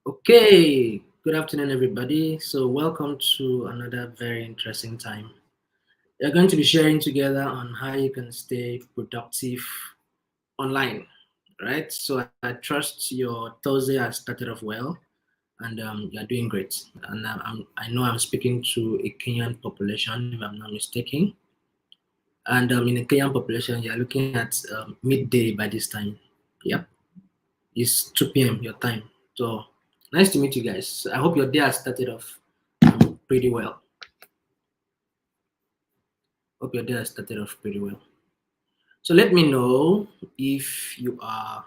Okay, good afternoon, everybody. So, welcome to another very interesting time. We're going to be sharing together on how you can stay productive online, right? So, I trust your Thursday has started off well and you're doing great. And I know I'm speaking to a Kenyan population, if I'm not mistaken. And in a Kenyan population, you're looking at midday by this time. Yep, it's 2 p.m. your time. So, nice to meet you guys. I hope your day has started off pretty well. Hope your day has started off pretty well. So let me know if you are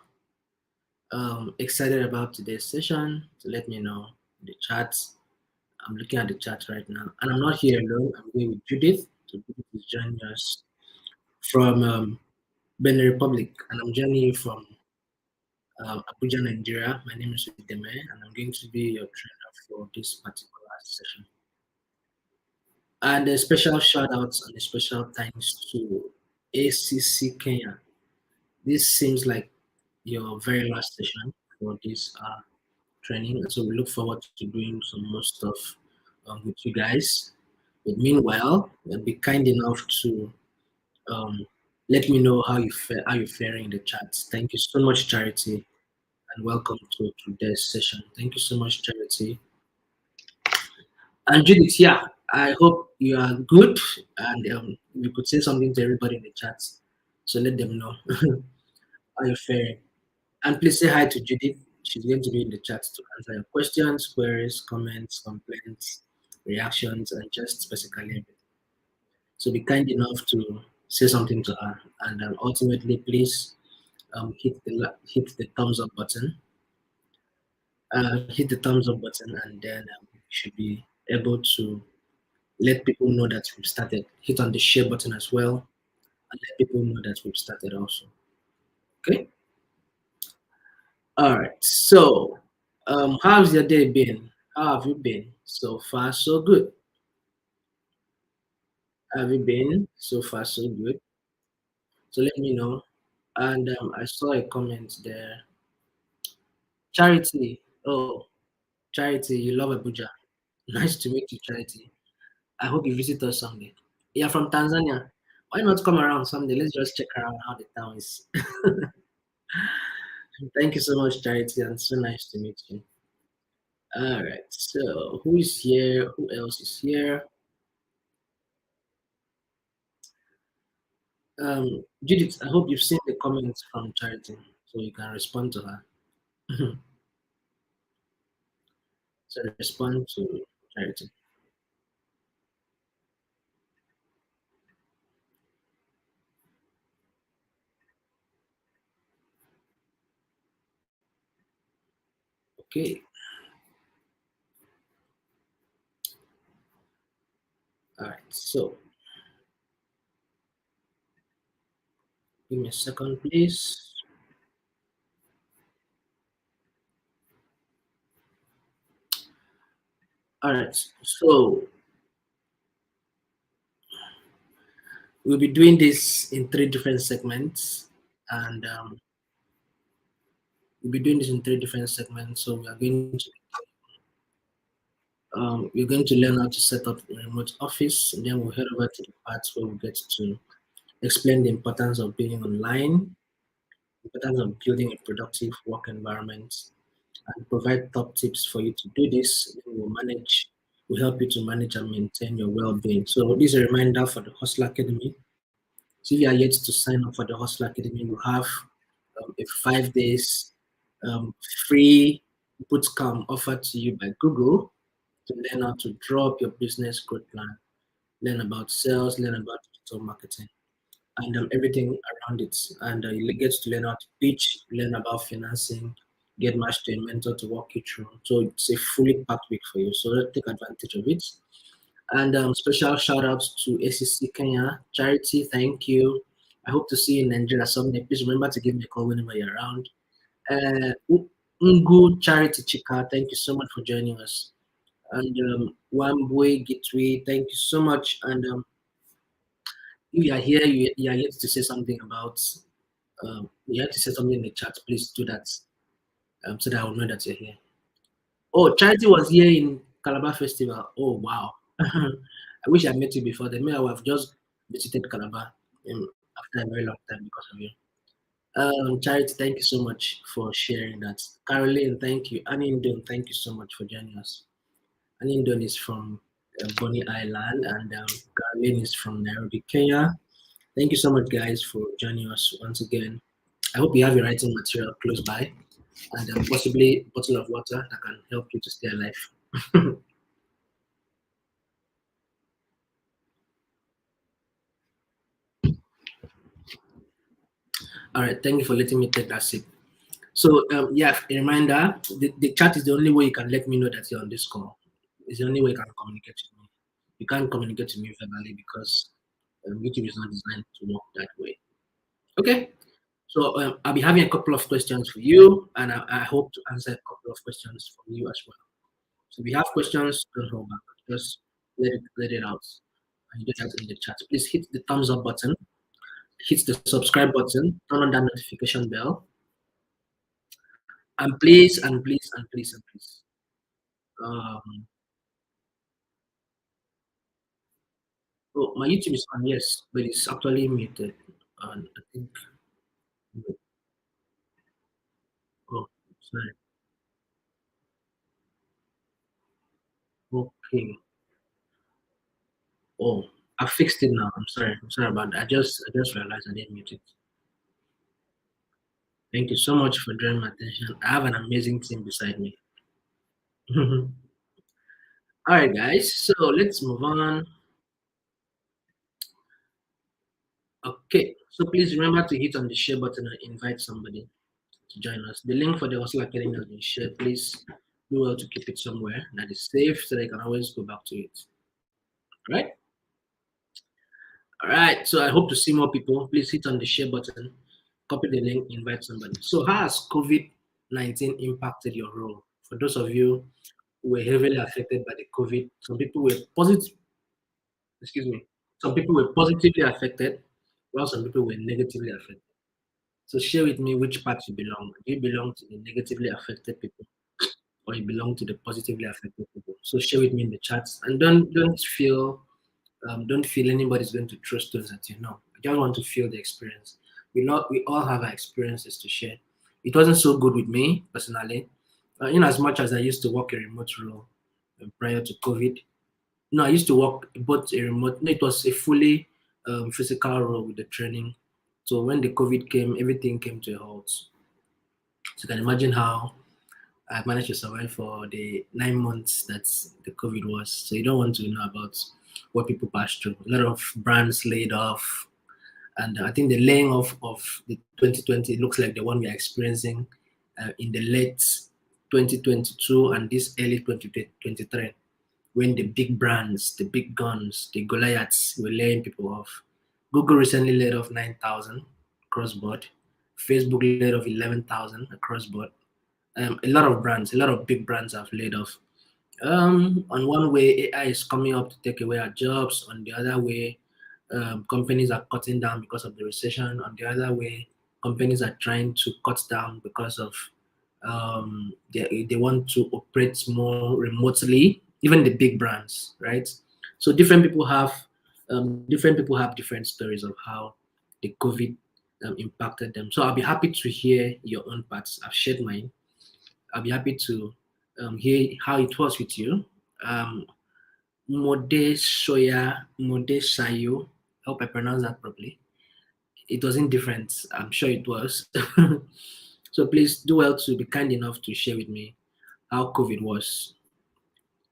excited about today's session. So let me know in the chat. I'm looking at the chat right now, and I'm not here alone. I'm here with Judith. So Judith is joining us from Benin Republic, and I'm joining you from Abuja, Nigeria. My name is Udeme, and I'm going to be your trainer for this particular session. And a special shout outs and a special thanks to ACC Kenya. This seems like your very last session for this training, and so we look forward to doing some more stuff with you guys. But meanwhile, be kind enough to um, let me know how you're faring in the chat. Thank you so much, Charity, and welcome to today's session. Thank you so much, Charity. And Judith, yeah, I hope you are good, and you could say something to everybody in the chat, so let them know how you're faring. And please say hi to Judith. She's going to be in the chat to answer your questions, queries, comments, complaints, reactions, and just basically everything. So be kind enough to say something to her. And ultimately, please hit the thumbs up button. Hit the thumbs up button, and then you should be able to let people know that we've started. Hit on the share button as well, and let people know that we've started also. Okay. All right. So, how's your day been? How have you been? So far, so good. Have you been so far, so good? So let me know. And I saw a comment there. Charity. Oh, Charity, you love Abuja. Nice to meet you, Charity. I hope you visit us someday. You're from Tanzania. Why not come around someday? Let's just check around how the town is. Thank you so much, Charity, and so nice to meet you. All right. So who is here? Who else is here? Judith, I hope you've seen the comments from Charity, so you can respond to her. So respond to Charity. Okay. All right. So give me a second, please. All right. So we'll be doing this in three different segments, and we'll be doing this in three different segments. So we're going to learn how to set up a remote office, and then we'll head over to the parts where we get to explain the importance of being online, importance of building a productive work environment, and provide top tips for you to do this. Will help you to manage and maintain your well-being. So this is a reminder for the Hustle Academy. So if you are yet to sign up for the Hustle Academy, you have a 5 days um, free bootcamp offered to you by Google to learn how to draw up your business growth plan, learn about sales, learn about digital marketing, and everything around it. And you get to learn how to pitch, learn about financing, get matched to a mentor to walk you through. So it's a fully packed week for you. So let's take advantage of it. And special shout outs to ACC Kenya Charity. Thank you. I hope to see you in Nigeria someday. Please remember to give me a call whenever you're around. Ungu Charity Chika, thank you so much for joining us. And Wambwe Gitwe, thank you so much. And if you are here, you are yet to say something about, you have to say something in the chat. Please do that so that I will know that you're here. Oh, Charity was here in Calabar Festival. Oh, wow. I wish I met you before. Then I would have just visited Calabar after a very long time because of you. Charity, thank you so much for sharing that. Caroline, thank you. Anindon, thank you so much for joining us. Anindon is from Bonny Island, and Caroline is from Nairobi, Kenya. Thank you so much, guys, for joining us once again. I hope you have your writing material close by and possibly a bottle of water that can help you to stay alive. All right, thank you for letting me take that sip. So, yeah, a reminder, the chat is the only way you can let me know that you're on this call. It's the only way you can communicate with me. You can't communicate with me verbally because YouTube is not designed to work that way. Okay, so I'll be having a couple of questions for you, and I hope to answer a couple of questions from you as well. So if you have questions, don't hold back. Just let it out. And you just in the chat. Please hit the thumbs up button, hit the subscribe button, turn on that notification bell, and please, and please, and please, and please. Um, oh, my YouTube is on, yes, but it's actually muted. And I think, oh, sorry. Okay. Oh, I fixed it now. I'm sorry. I'm sorry about that. I just realized I didn't mute it. Thank you so much for drawing my attention. I have an amazing team beside me. All right, guys. So let's move on. Okay. So please remember to hit on the share button and invite somebody to join us. The link for the Hustle Academy has been shared. Please do well to keep it somewhere that is safe so they can always go back to it. Right? All right. So I hope to see more people. Please hit on the share button, copy the link, invite somebody. So how has COVID-19 impacted your role? For those of you who were heavily affected by the COVID, some people were positive, excuse me, some people were positively affected, while some people were negatively affected. So share with me which part you belong. Do you belong to the negatively affected people or you belong to the positively affected people? So share with me in the chats and don't feel anybody's going to throw stones at you. No, I just want to feel the experience. We all have our experiences to share. It wasn't so good with me personally, in as much as I used to work a remote role prior to COVID. No, I used to work both a remote. No, it was a fully physical role with the training. So when the COVID came, everything came to a halt. So you can imagine how I managed to survive for the 9 months that the COVID was. So you don't want to know about what people passed through. A lot of brands laid off, and I think the laying off of the 2020 looks like the one we are experiencing in the late 2022 and this early 2023, when the big brands, the big guns, the Goliaths were laying people off. Google recently laid off 9,000 across board. Facebook laid off 11,000 across board. A lot of brands, a lot of big brands have laid off. On one way, AI is coming up to take away our jobs. On the other way, companies are cutting down because of the recession. On the other way, companies are trying to cut down because of they want to operate more remotely. Even the big brands, right? So different people have different stories of how the COVID impacted them. So I'll be happy to hear your own parts. I've shared mine. I'll be happy to hear how it was with you. Um, Mode Sayo, hope I pronounced that properly. It wasn't different. I'm sure it was. So please do well to be kind enough to share with me how COVID was.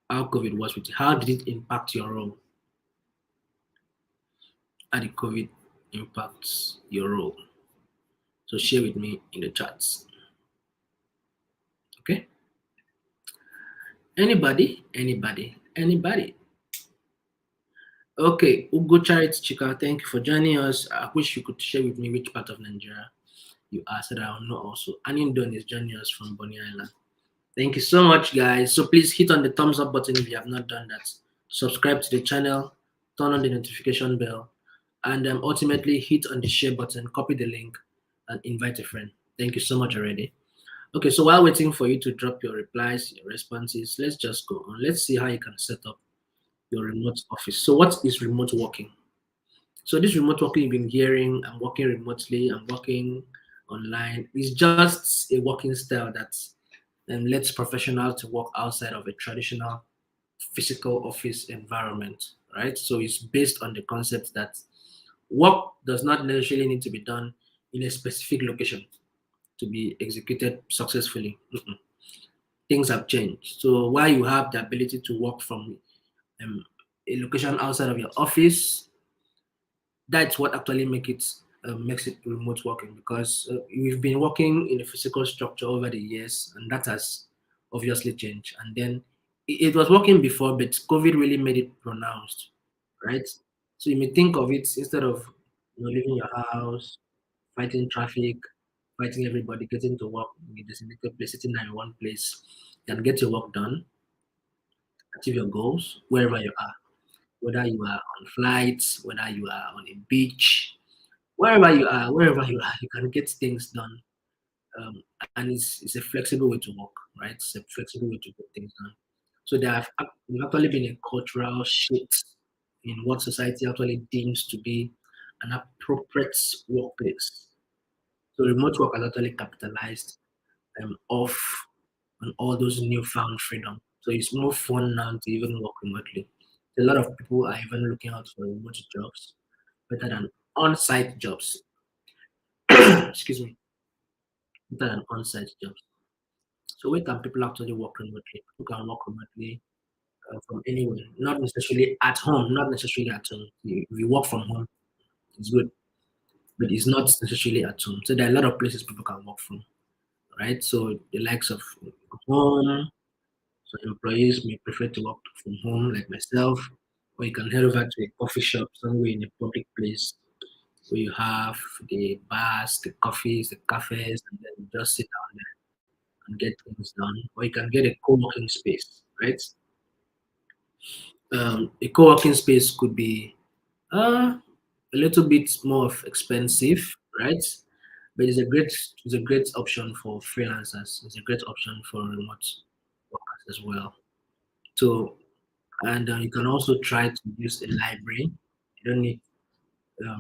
How COVID was with you. How did it impact your role? How did COVID impact your role? So share with me in the chats. Okay? Anybody? Anybody? Anybody? Okay, Ugo Charity Chika, thank you for joining us. I wish you could share with me which part of Nigeria you are so that I'll know also. Anindon is joining us from Bonny Island. Thank you so much, guys. So please hit on the thumbs up button if you have not done that. Subscribe to the channel, turn on the notification bell, and ultimately hit on the share button, copy the link, and invite a friend. Thank you so much already. Okay, so while waiting for you to drop your replies, your responses, let's just go on. Let's see how you can set up your remote office. So, what is remote working? So, this remote working you've been hearing, I'm working remotely, I'm working online, is just a working style that lets professionals to work outside of a traditional physical office environment, right? So, it's based on the concept that work does not necessarily need to be done in a specific location to be executed successfully. Things have changed. So while you have the ability to work from um, a location outside of your office, that's what actually makes it remote working because we've been working in a physical structure over the years, and that has obviously changed. And then it was working before, but COVID really made it pronounced, right? So you may think of it instead of leaving your house, fighting traffic, fighting everybody, getting to work in a designated place, sitting down in one place, and get your work done, achieve your goals wherever you are, whether you are on flights, whether you are on a beach, wherever you are, you can get things done. And it's a flexible way to work, right? It's a flexible way to get things done. So there's actually been a cultural shift in what society actually deems to be an appropriate workplace. So remote work has actually capitalized off on all those newfound freedom. So it's more fun now to even work remotely. A lot of people are even looking out for remote jobs better than on-site jobs. Excuse me, better than on-site jobs. So where can people actually work remotely? People can work remotely from anywhere, not necessarily at home, not necessarily at home. If you work from home, it's good, but it's not necessarily at home. So there are a lot of places people can work from, right? So the likes of home. So employees may prefer to work from home, like myself, or you can head over to a coffee shop somewhere in a public place where you have the bars, the coffees, the cafes, and then you just sit down there and get things done. Or you can get a co-working space, right? A co-working space could be a little bit more expensive, right? But it's a great option for freelancers. It's a great option for remote workers as well. So and you can also try to use a library. You don't need,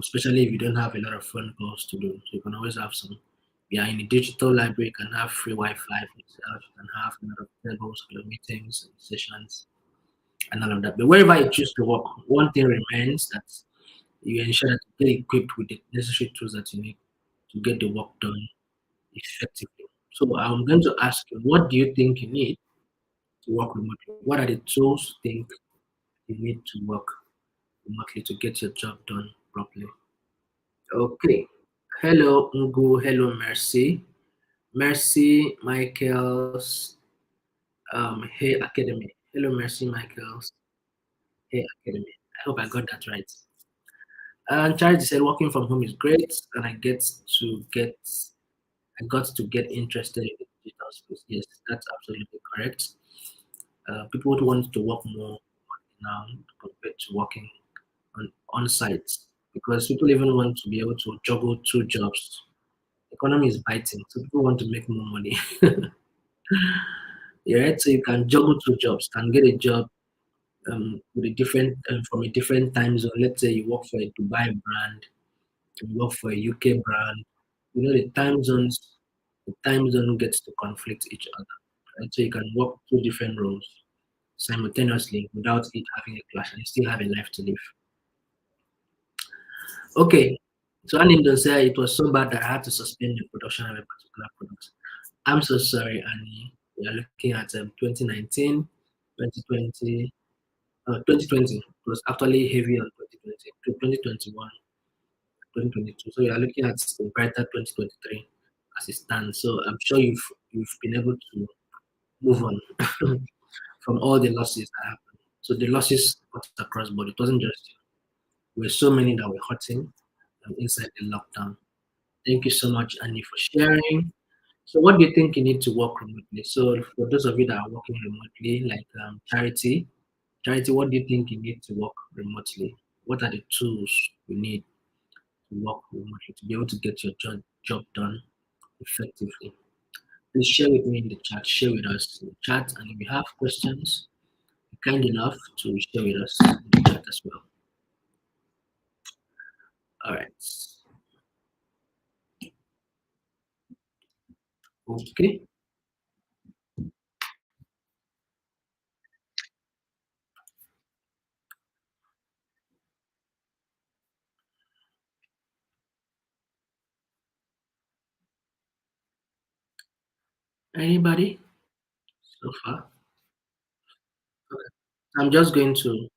especially if you don't have a lot of phone calls to do. So you can always have some. Yeah, in a digital library, you can have free Wi-Fi for yourself. You can have a lot of tables, for your meetings, and sessions, and all of that. But wherever you choose to work, one thing remains that you ensure that you get equipped with the necessary tools that you need to get the work done effectively. So I'm going to ask you, what do you think you need to work remotely? What are the tools you think you need to work remotely to get your job done properly? Okay. Hello, Ngu. Hello, Mercy. Mercy Michaels. Hey Academy. Hello, Mercy Michaels. Hey Academy. I hope I got that right. And Charity said working from home is great, and I got to get interested in the digital space. Yes, that's absolutely correct. People would want to work more now compared to working on site because people even want to be able to juggle two jobs. Economy is biting, so people want to make more money. Yeah, right? So you can juggle two jobs, can get a job with a different from a different time zone. Let's say you work for a Dubai brand, you work for a UK brand. You know the time zone gets to conflict each other, right? So you can work two different roles simultaneously without it having a clash, and you still have a life to live. Okay, so Anindon said it was so bad that I had to suspend the production of a particular product. I'm so sorry, Annie. We are looking at 2019, 2020, 2020. It was actually heavy on 2020, to 2021, 2022. So we are looking at a brighter 2023 as it stands. So I'm sure you've been able to move on from all the losses that happened. So the losses cut across board. It wasn't just you. There were so many that were hurting inside the lockdown. Thank you so much, Annie, for sharing. So, what do you think you need to work remotely? So, for those of you that are working remotely, like Charity, what do you think you need to work remotely? What are the tools you need to work remotely to be able to get your job done effectively? Please share with me in the chat. Share with us in the chat, and if you have questions, be kind enough to share with us in the chat as well. All right. Okay. Anybody so far? Okay. I'm just going to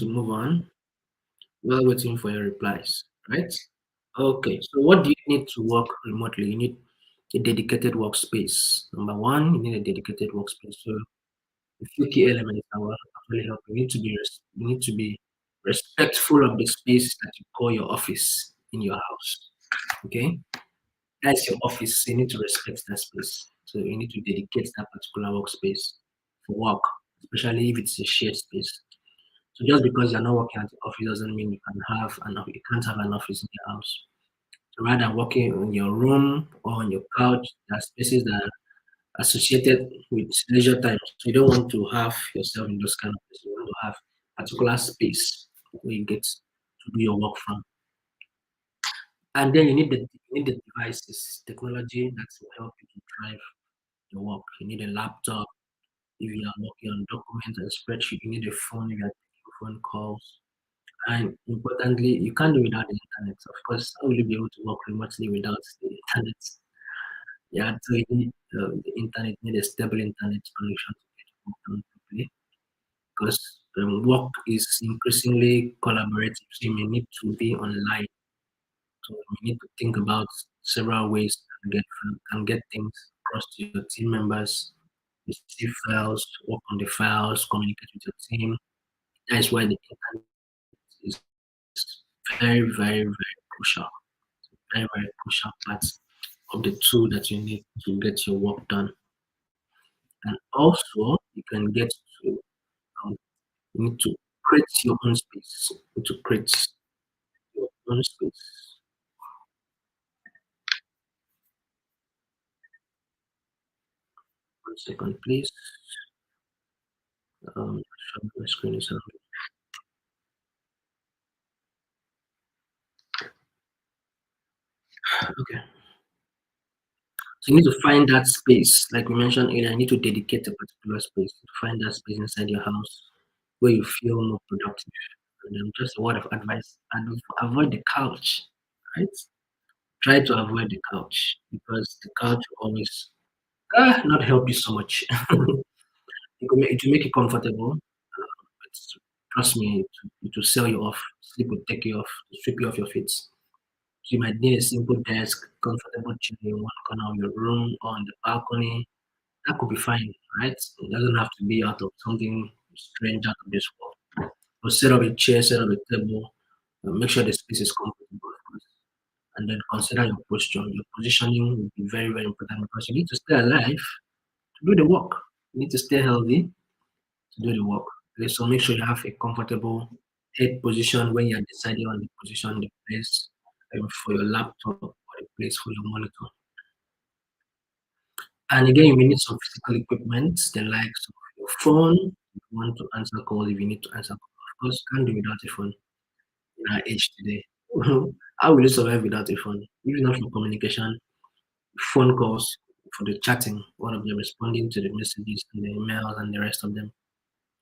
move on while waiting for your replies. Right? Okay. So what do you need to work remotely? You need a dedicated workspace. Number one, you need a dedicated workspace. So a few key elements that will actually help. You need to be respectful of the space that you call your office in your house. Okay, that's your office. You need to respect that space. So you need to dedicate that particular workspace for work, especially if it's a shared space. So just because you're not working at the office doesn't mean you can't have an office in your house. So rather than working in your room or on your couch, there are spaces that associated with leisure time. So you don't want to have yourself in those kind of places. You want to have particular space where you get to do your work from. And then you need the devices, technology that will help you to drive your work. You need a laptop if you are working on documents and spreadsheet. You need a phone if you are taking phone calls. And importantly, you can't do without the internet. Of course, how will you be able to work remotely without the internet? Yeah, so you need the internet, you need a stable internet connection to get work done properly because work is increasingly collaborative. So you may need to be online. So you need to think about several ways can get things across to your team members, receive files, work on the files, communicate with your team. That is why the internet is very, very, very crucial. Very, very crucial part of the tool that you need to get your work done. And also, you can get to um, you need to create your own space. You need to create your own space. 1 second, please. Share my screen is on. Okay. So you need to find that space, like we mentioned earlier. You need to dedicate a particular space to find that space inside your house where you feel more productive. And just a word of advice: avoid the couch, right? Try to avoid the couch because the couch will always not help you so much. It will make you comfortable. But trust me, it will sell you off. Sleep will take you off, strip you off your feet. So you might need a simple desk, comfortable chair in one corner of your room or on the balcony. That could be fine, right? It doesn't have to be out of something strange out of this world. But set up a chair, set up a table, make sure the space is comfortable, of course. And then consider your posture. Your positioning will be very, very important because you need to stay alive to do the work. You need to stay healthy to do the work. Okay, so make sure you have a comfortable head position when you're deciding on the position, the place for your laptop or the place for your monitor. And again, you may need some physical equipment, the likes of your phone. If you want to answer calls, if you need to answer calls, of course, can't do without a phone in our age today. How will you survive without a phone? Even not for communication, phone calls for the chatting, one of them responding to the messages and the emails and the rest of them,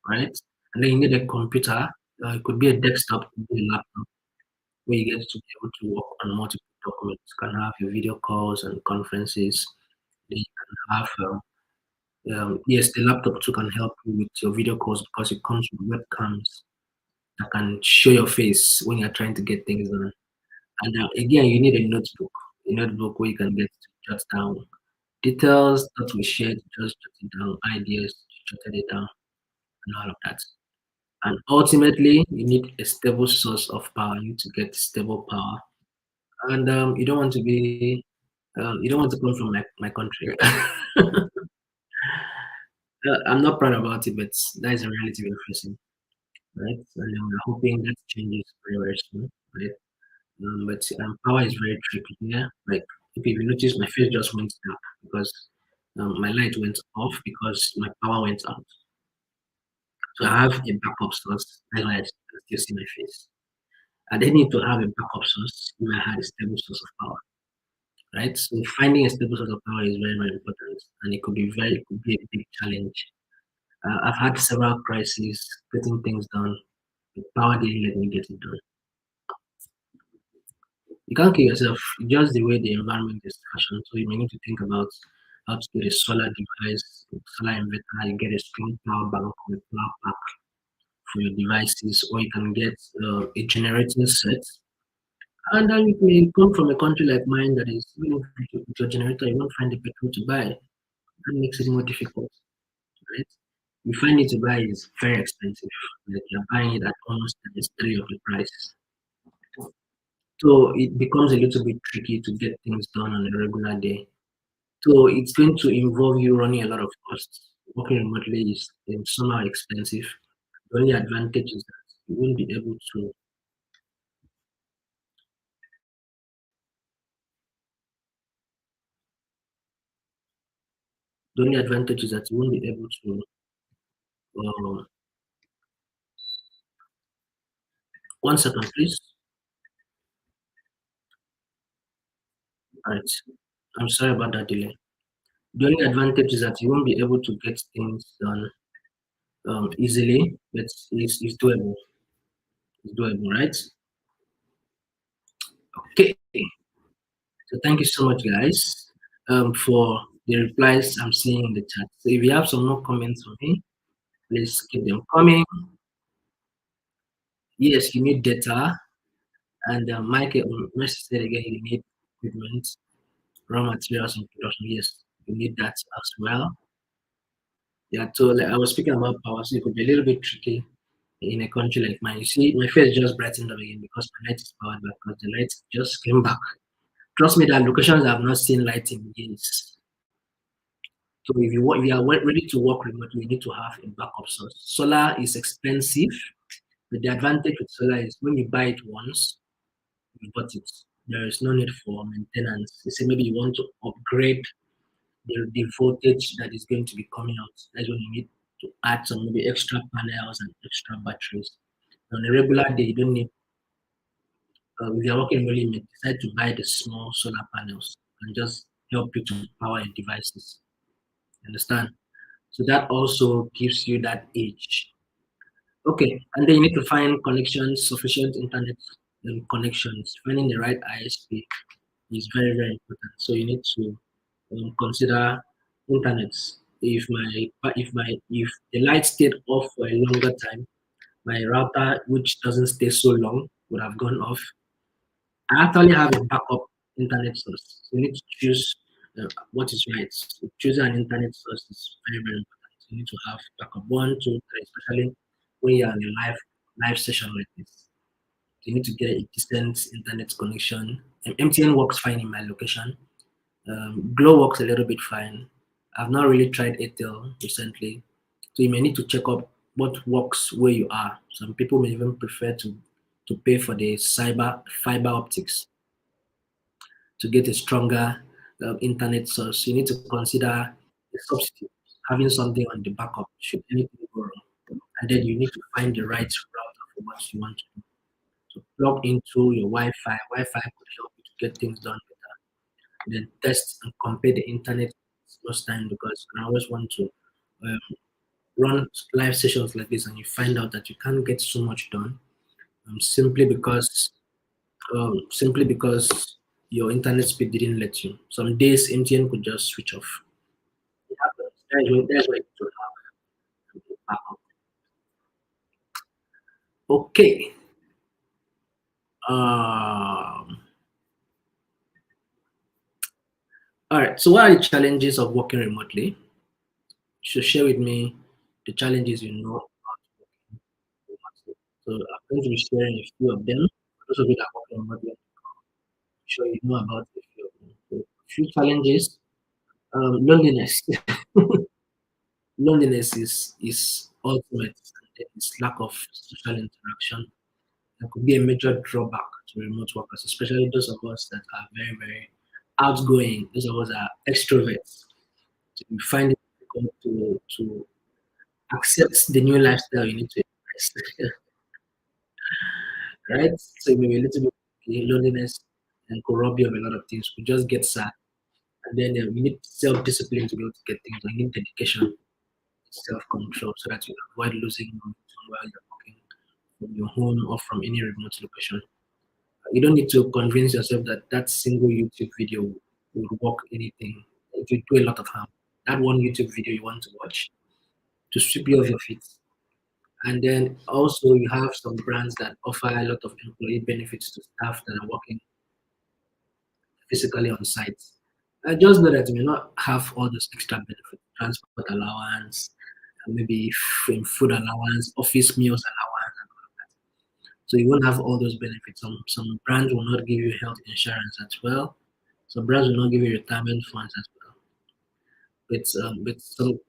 right? And then you need a computer. It could be a desktop, it could be a laptop, where you get to be able to work on multiple documents. You can have your video calls and conferences. Then you can have yes, the laptop too can help you with your video calls because it comes with webcams that can show your face when you're trying to get things done. And again, you need a notebook where you can get to jot down details that we shared, just jot it down, ideas, jotted it down, and all of that. And ultimately, you need a stable source of power. You need to get stable power, and you don't want to come from my country. I'm not proud about it, but that is a reality we're facing, right? And we're hoping that changes very, very soon, right? But power is very tricky here. Like If you notice, my face just went dark because my light went off because my power went out. So I have a backup source. That's why I still see my face. I then need to have a backup source if I had a stable source of power, right? So finding a stable source of power is very, very important, and it could be a big challenge. I've had several crises getting things done. The power didn't let me get it done. You can't kill yourself just the way the environment is fashioned. So you may need to think about how to get a solar device, solar inverter, you get a strong power bank or a power pack for your devices, or you can get a generating set. And then you may come from a country like mine that is, even with your generator, you won't find the petrol to buy. That makes it more difficult, right? You find it to buy is very expensive. Like you're buying it at almost times three of the price. So it becomes a little bit tricky to get things done on a regular day. So it's going to involve you running a lot of costs. Working remotely is somehow expensive. The only advantage is that you won't be able to. The only advantage is that you won't be able to. Um, 1 second, please. All right. I'm sorry about that delay. The only advantage is that you won't be able to get things done easily, but it's doable. It's doable, right? Okay. So thank you so much, guys, for the replies I'm seeing in the chat. So if you have some more comments for me, please keep them coming. Yes, you need data, and Mercy said again, you need equipment, raw materials, and production. Yes, you need that as well. Yeah, so like I was speaking about power, so it could be a little bit tricky in a country like mine. You see, my face just brightened up again because my light is powered back because the light just came back. Trust me, that locations I've not seen light in years. So if you are ready to work remotely, you need to have a backup source. Solar is expensive, but the advantage with solar is when you buy it once, you bought it. There is no need for maintenance. You say maybe you want to upgrade the voltage that is going to be coming out. That's when you need to add some maybe extra panels and extra batteries. On a regular day, you don't need. If you're working really, you may decide to buy the small solar panels and just help you to power your devices. Understand? So that also gives you that edge. Okay, and then you need to find connections, sufficient internet connections. Finding the right ISP is very, very important. So you need to consider internet. If the light stayed off for a longer time, my router, which doesn't stay so long, would have gone off. I actually have a backup internet source. So you need to choose what is right. So choosing an internet source is very, very important. You need to have backup one, two, three, especially when you're in a live session like this. You need to get a decent internet connection. MTN works fine in my location. Glow works a little bit fine. I've not really tried Airtel recently, so you may need to check up what works where you are. Some people may even prefer to pay for the cyber fiber optics to get a stronger internet source. You need to consider a substitute, having something on the backup should anything go wrong, and then you need to find the right router for what you want to do. So plug into your Wi-Fi. Wi-Fi could help you to get things done then test and compare the internet most time because I always want to um, run live sessions like this and you find out that you can't get so much done simply because your internet speed didn't let you. Some days MTN could just switch off. It happens. That's why it should happen. Okay. Um, all right. So, what are the challenges of working remotely? So, share with me the challenges you know about remotely. So, I'm going to be sharing a few of them. For those of you that are working remotely, I'm sure you know about a few of them. So, a few challenges. Loneliness. Loneliness is ultimate. And it's lack of social interaction. That could be a major drawback to remote workers, especially those of us that are very, very outgoing. Those of us are extroverts. So you find it difficult to accept the new lifestyle you need to embrace, right? So maybe a little bit of loneliness and could rob you of a lot of things. We just get sad. And then we need self-discipline to be able to get things done. You need dedication, self-control, so that you avoid losing momentum while you're working from your home or from any remote location. You don't need to convince yourself that that single YouTube video would work anything. It will do a lot of harm. That one YouTube video you want to watch to sweep you off your feet. And then also you have some brands that offer a lot of employee benefits to staff that are working physically on site. I just know that you may not have all those extra benefits, transport allowance, maybe food allowance, office meals allowance, and all of that. So you won't have all those benefits. Some brands will not give you health insurance as well. Some brands will not give you retirement funds as well. But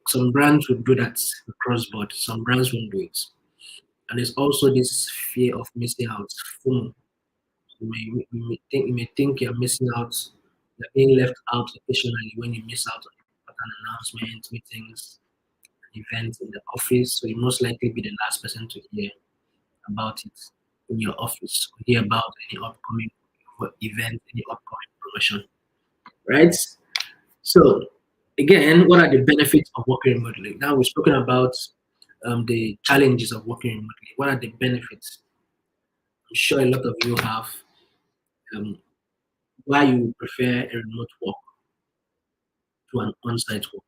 some brands will do that across board. Some brands won't do it. And there's also this fear of missing out, FOMO. You may think you're missing out, you're being left out occasionally when you miss out on important announcements, meetings, events in the office. So you most likely be the last person to hear about it in your office, hear about any upcoming event, any upcoming promotion, right? So again, what are the benefits of working remotely? Now we've spoken about the challenges of working remotely. What are the benefits? I'm sure a lot of you have um, why you prefer a remote work to an on-site work.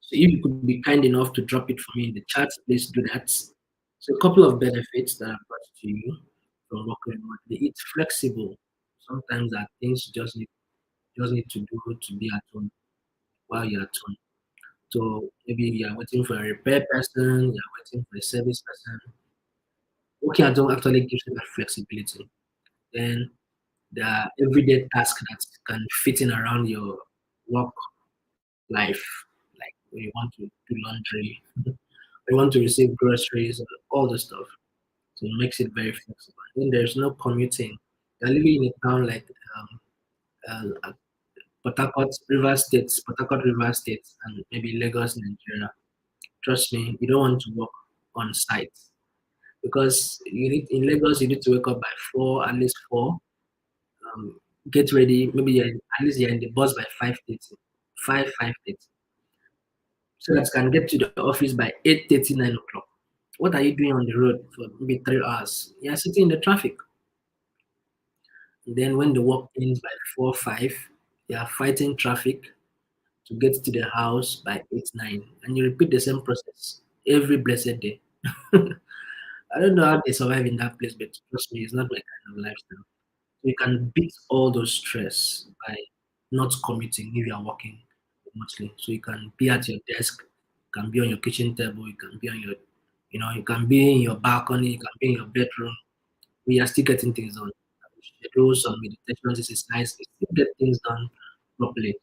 So if you could be kind enough to drop it for me in the chat, please do that. So a couple of benefits that I've brought to you from working remotely. It's flexible. Sometimes that things just need to do to be at home while you're at home. So maybe you're waiting for a repair person, you're waiting for a service person. Working at home actually gives you that flexibility. Then there are everyday tasks that can fit in around your work life, like when you want to do laundry, you want to receive groceries, all the stuff. So it makes it very flexible. Then there's no commuting. You're living in a town like Port Harcourt, River State, Port Harcourt, River State, and maybe Lagos, Nigeria. Trust me, you don't want to work on site because you need in Lagos you need to wake up by 4, at least 4. Get ready. Maybe at least you're in the bus by 5:30, 5:30, so that you can get to the office by 8:30, 9 o'clock. What are you doing on the road for maybe 3 hours? You're sitting in the traffic. And then when the work ends by 4, 5, you are fighting traffic to get to the house by 8, 9, and you repeat the same process every blessed day. I don't know how they survive in that place, but trust me, it's not my kind of lifestyle. You can beat all those stress by not commuting if you are working remotely. So you can be at your desk, you can be on your kitchen table, you can be on your, you can be in your balcony, you can be in your bedroom. We are still getting things done. Schedules, some meditations, exercise, you still get things done properly.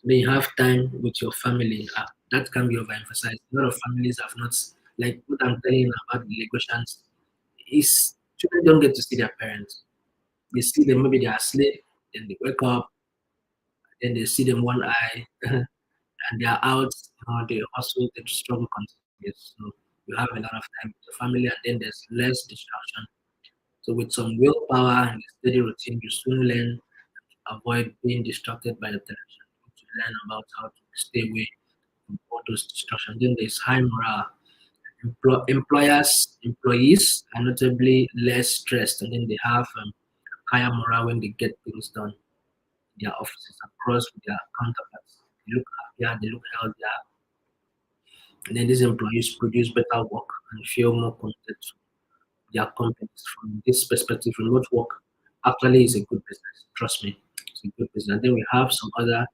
Then you have time with your family. That can be overemphasized. A lot of families have not, like what I'm telling you about the Lagosians, is children don't get to see their parents. They see them, maybe they are asleep, then they wake up, then they see them one eye, and they are out, they hustle, they struggle continues. So you have a lot of time with your family, and then there's less distraction. So with some willpower and a steady routine, you soon learn to avoid being distracted by the television. To learn about how to stay away from all those distractions. Then there's high morale. Employees are notably less stressed, and then they have higher morale when they get things done in their offices across with their counterparts. They look happier, they look healthier, and then these employees produce better work and feel more connected to their companies. From this perspective, remote work actually is a good business. Trust me, it's a good business. And then we have some other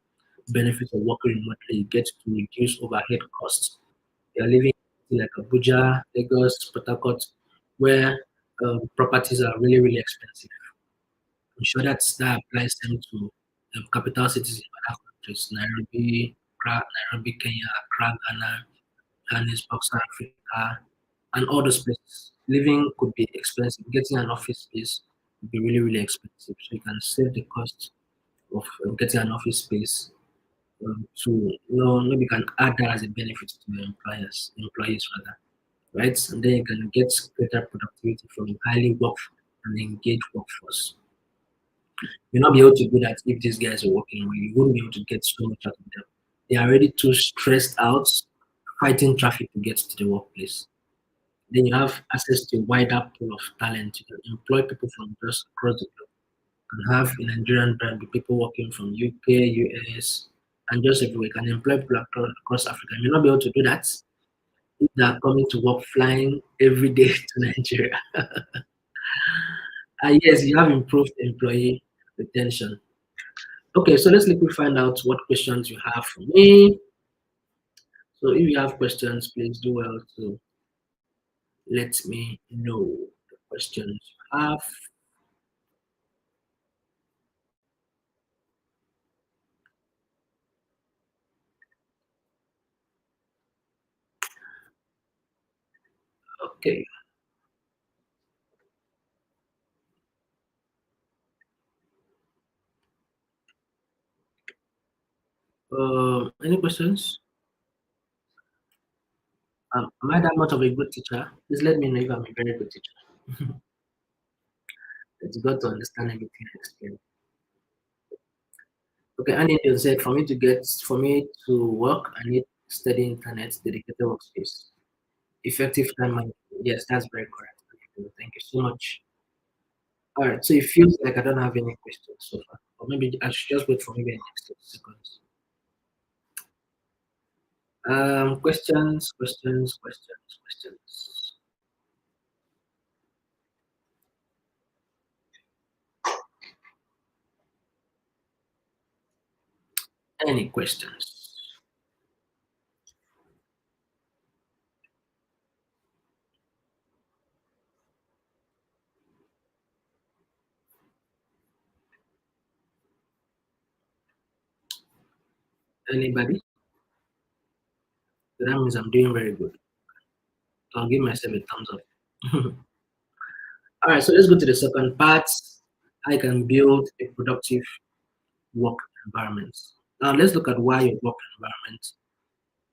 benefits of working remotely. You get to reduce overhead costs. You're living in like Abuja, Lagos, Port Harcourt, where properties are really, really expensive. I'm sure that applies them to capital cities in other countries, Nairobi, Kenya, Accra, Ghana, Johannesburg, South Africa, and all those places. Living could be expensive. Getting an office space would be really, really expensive. So you can save the cost of getting an office space to maybe can add that as a benefit to your employees rather, right? And then you can get greater productivity from a highly work and engaged workforce. You'll not be able to do that if these guys are working well. You won't be able to get so much out of them. They are already too stressed out fighting traffic to get to the workplace. Then you have access to a wider pool of talent. You can employ people from just across the globe. You can have a Nigerian brand with people working from UK, US, and just everywhere. You can employ people across Africa. You may not be able to do that if they are coming to work flying every day to Nigeria. Yes, you have improved employee retention. Okay, so let's quickly find out what questions you have for me. So if you have questions, please do well to let me know the questions you have. Okay. Any questions? Am I that much of a good teacher? Please let me know if I'm a very good teacher. It's got to understand everything I explain. Okay, and you said for me to work, I need steady internet, dedicated workspace, effective time management. Yes, that's very correct. Thank you so much. All right, so it feels like I don't have any questions so far, or maybe I should just wait for maybe the next 30 seconds. Questions. Any questions? Anybody? So that means I'm doing very good. So I'll give myself a thumbs up. All right, so let's go to the second part. I can build a productive work environment. Now let's look at why your work environment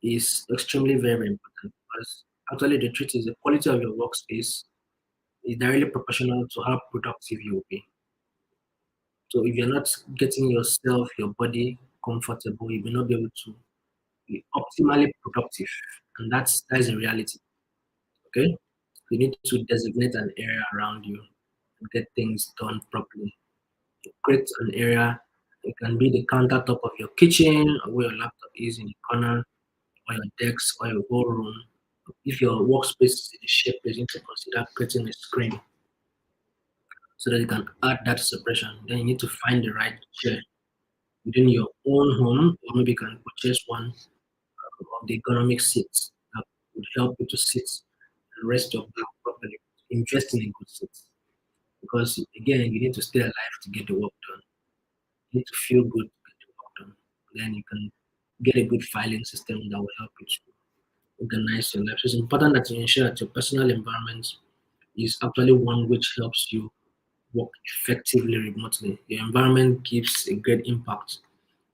is extremely very important because actually the truth is the quality of your workspace is directly proportional to how productive you will be. So if you're not getting yourself, your body comfortable, you will not be able to be optimally productive. And that is a reality. Okay? You need to designate an area around you and get things done properly. Create an area. It can be the countertop of your kitchen or where your laptop is in the corner or your desk or your whole room. If your workspace is in a shape, you need to consider creating a screen so that you can add that separation. Then you need to find the right chair within your own home, or maybe you can purchase one of the ergonomic seats that would help you to sit and rest your back properly. Invest in a good seat because again, you need to stay alive to get the work done. You need to feel good to get the work done. Then you can get a good filing system that will help you to organize your life. So it's important that you ensure that your personal environment is actually one which helps you work effectively remotely. Your environment gives a great impact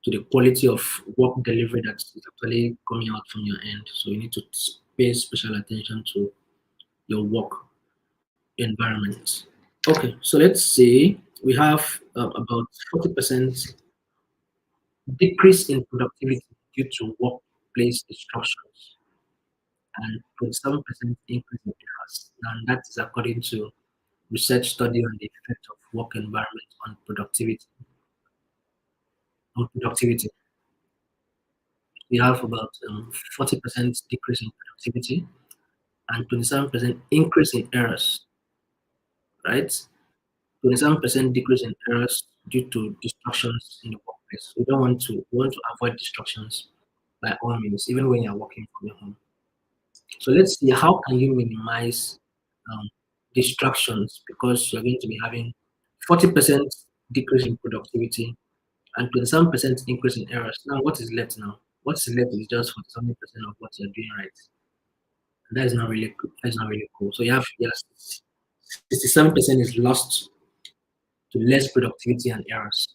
to the quality of work delivery that is actually coming out from your end. So you need to pay special attention to your work environment. Okay, so let's say we have about 40% decrease in productivity due to workplace distractions and 27% increase in errors. And that is according to research study on the effect of work environment on productivity. We have about 40% decrease in productivity and 27% increase in errors, right? 27% decrease in errors due to distractions in the workplace. We want to avoid distractions by all means, even when you're working from your home. So let's see how can you minimize um, distractions because you're going to be having 40% decrease in productivity and 27% increase in errors. Now, what is left now? What's left is just 47% of what you're doing right. And that is not really good. That's not really cool. So you have yes, 67% is lost to less productivity and errors.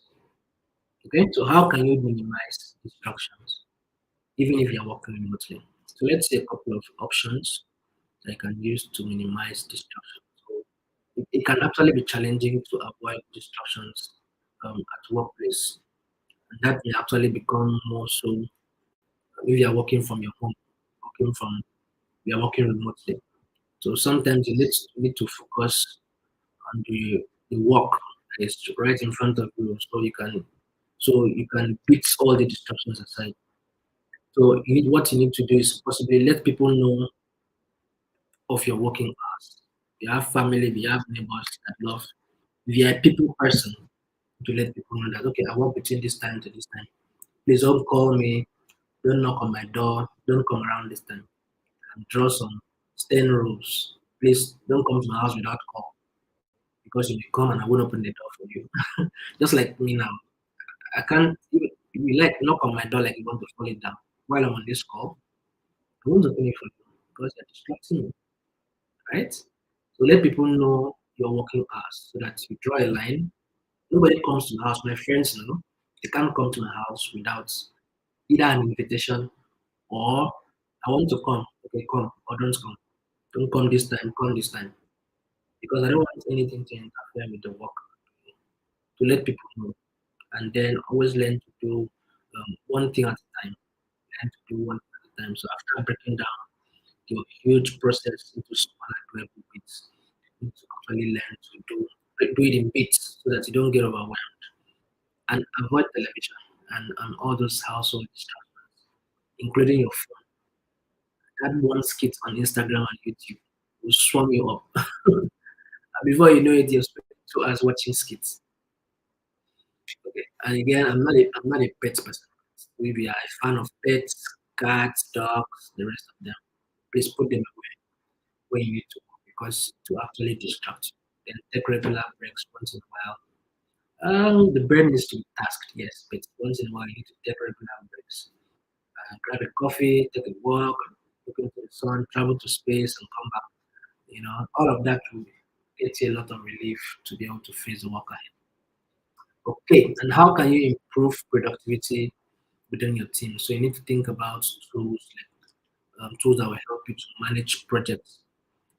Okay, so how can you minimize distractions even if you're working remotely? So let's say a couple of options that you can use to minimize distractions. So it can actually be challenging to avoid distractions at workplace. And that may actually become more so if you are working from your home, working from you are working remotely. So sometimes you need to focus on the work that is right in front of you, so you can beat all the distractions aside. So what you need to do is possibly let people know of your working hours. If you have family, if you have neighbors that love, if you're a people person, to let people know that okay, I work between this time to this time. Please don't call me, don't knock on my door, don't come around this time. And draw some stern rules. Please don't come to my house without call because you may come and I won't open the door for you. Just like me now. I can't you like knock on my door like you want to fall it down while I'm on this call. I won't open it for you because you're distracting me, right? So let people know your working hours so that you draw a line. Nobody comes to my house. My friends know they can't come to my house without either an invitation or I want to come. Okay, come or don't come. Don't come this time, come this time. Because I don't want anything to interfere with the work to let people know. And then always learn to do one thing at a time. Learn to do one thing at a time. So after breaking down your huge process into smaller doable bits, you need to actually learn to do it in bits so that you don't get overwhelmed and avoid television and all those household distractions, including your phone. That one skit on Instagram and YouTube will swarm you up. Before you know it, you're spending 2 hours watching skits. Okay. And again, I'm not a pet person. If you are a fan of pets, cats, dogs, the rest of them, please put them away when you need to because to actually distract you. Then take regular breaks once in a while. The brain needs to be tasked, yes, but once in a while you need to take regular breaks. Grab a coffee, take a walk, look into the sun, travel to space, and come back. All of that will get you a lot of relief to be able to face the work ahead. Okay, and how can you improve productivity within your team? So you need to think about tools that will help you to manage projects.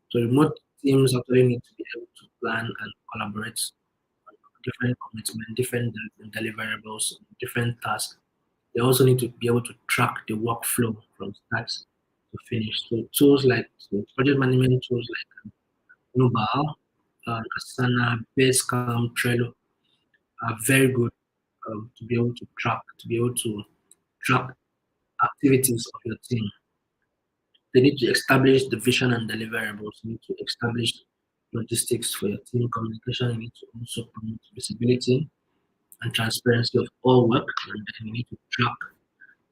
So remote teams actually need to be able to plan and collaborate on different commitments, different deliverables, different tasks. They also need to be able to track the workflow from start to finish. So tools like project management tools like Global, Asana, Basecamp, Trello are very good to be able to track activities of your team. They need to establish the vision and deliverables. You need to establish logistics for your team communication. You need to also promote visibility and transparency of all work. And then you need to track